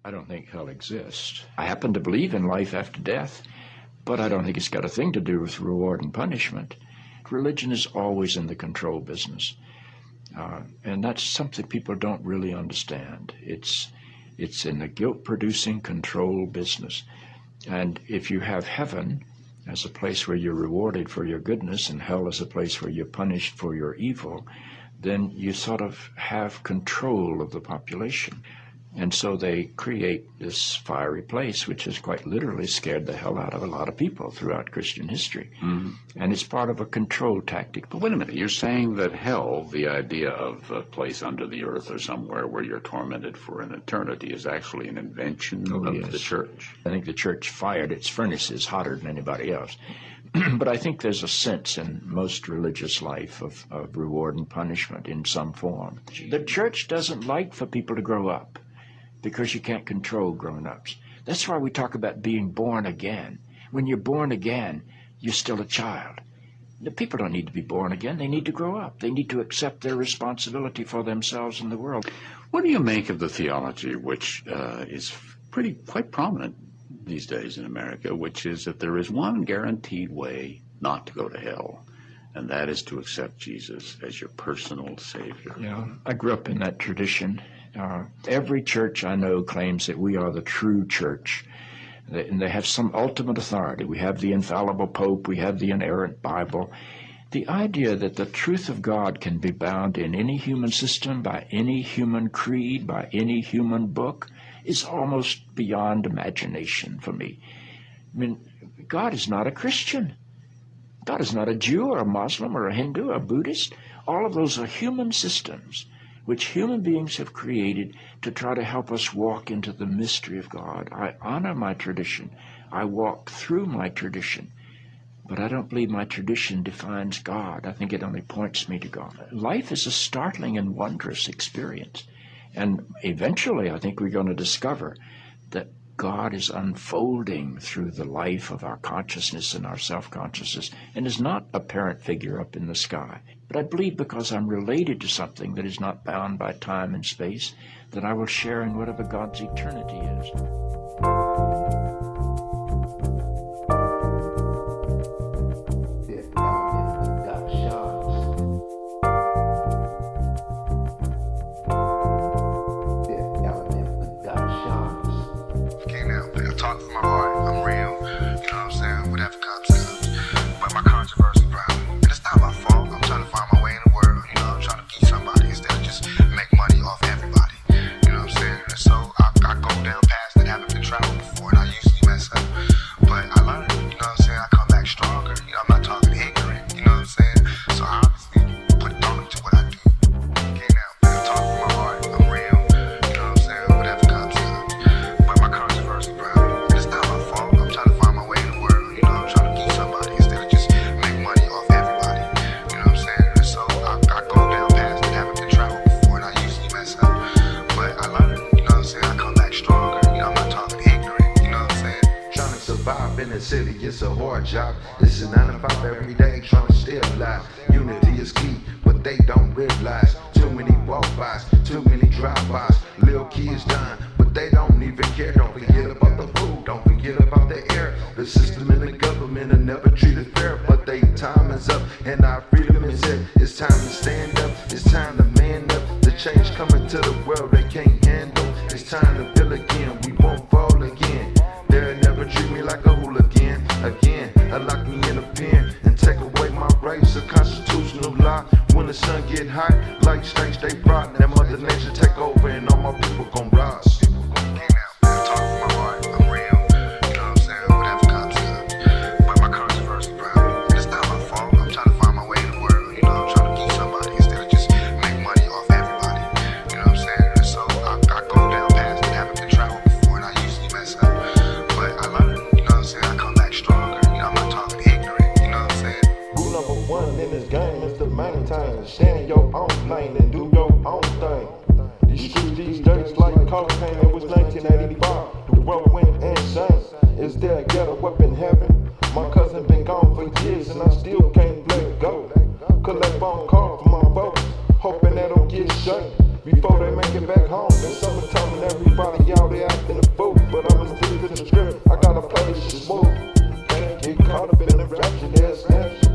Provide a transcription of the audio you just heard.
I don't think hell exists. I happen to believe in life after death, but I don't think it's got a thing to do with reward and punishment. Religion is always in the control business. And that's something people don't really understand. It's in the guilt-producing control business. And if you have heaven as a place where you're rewarded for your goodness and hell as a place where you're punished for your evil, then you sort of have control of the population. And so they create this fiery place, which has quite literally scared the hell out of a lot of people throughout Christian history. Mm-hmm. And it's part of a control tactic. But wait a minute, you're saying that hell, the idea of a place under the earth or somewhere where you're tormented for an eternity, is actually an invention of the church? I think the church fired its furnaces hotter than anybody else. But I think there's a sense in most religious life of reward and punishment in some form. The church doesn't like for people to grow up, because you can't control grown-ups. That's why we talk about being born again. When you're born again, you're still a child. The people don't need to be born again. They need to grow up. They need to accept their responsibility for themselves and the world. What do you make of the theology, which is quite prominent these days in America, which is that there is one guaranteed way not to go to hell, and that is to accept Jesus as your personal Savior? Yeah, I grew up in that tradition. Every church I know claims that we are the true church, and they have some ultimate authority. We have the infallible Pope, we have the inerrant Bible. The idea that the truth of God can be bound in any human system, by any human creed, by any human book, is almost beyond imagination for me. I mean, God is not a Christian. God is not a Jew or a Muslim or a Hindu or a Buddhist. All of those are human systems which human beings have created to try to help us walk into the mystery of God. I honor my tradition. I walk through my tradition. But I don't believe my tradition defines God. I think it only points me to God. Life is a startling and wondrous experience. And eventually, I think we're going to discover that God is unfolding through the life of our consciousness and our self-consciousness, and is not a parent figure up in the sky. But I believe because I'm related to something that is not bound by time and space, that I will share in whatever God's eternity is. It's a hard job. This is 9 to 5 every day, trying to stay alive. Unity is key, but they don't realize. Too many walk-bys, too many drive-bys. Little kids dying, but they don't even care. Don't forget about the food, don't forget about the air. The system and the government are never treated fair, but they time is up, and our freedom is here. It's time to stand up, it's time to man up. The change coming to the world they can't handle. It's time to build again, we won't fall again. They'll never treat me like a hooligan again. Lock me in a pen and take away my rights. A constitutional law. When the sun get hot, like snakes they brought. That Mother Nature take over and all my people gon' rise. Stand in your own lane and do your own thing. These streets these days like cocaine. It was 1985. The world went insane. Is there a ghetto up in heaven? My cousin been gone for years and I still can't let go. Collect phone calls from my folks, hoping they don't get shut before they make it back home. In summertime and everybody out there acting caught up in a rapture, there's nothing.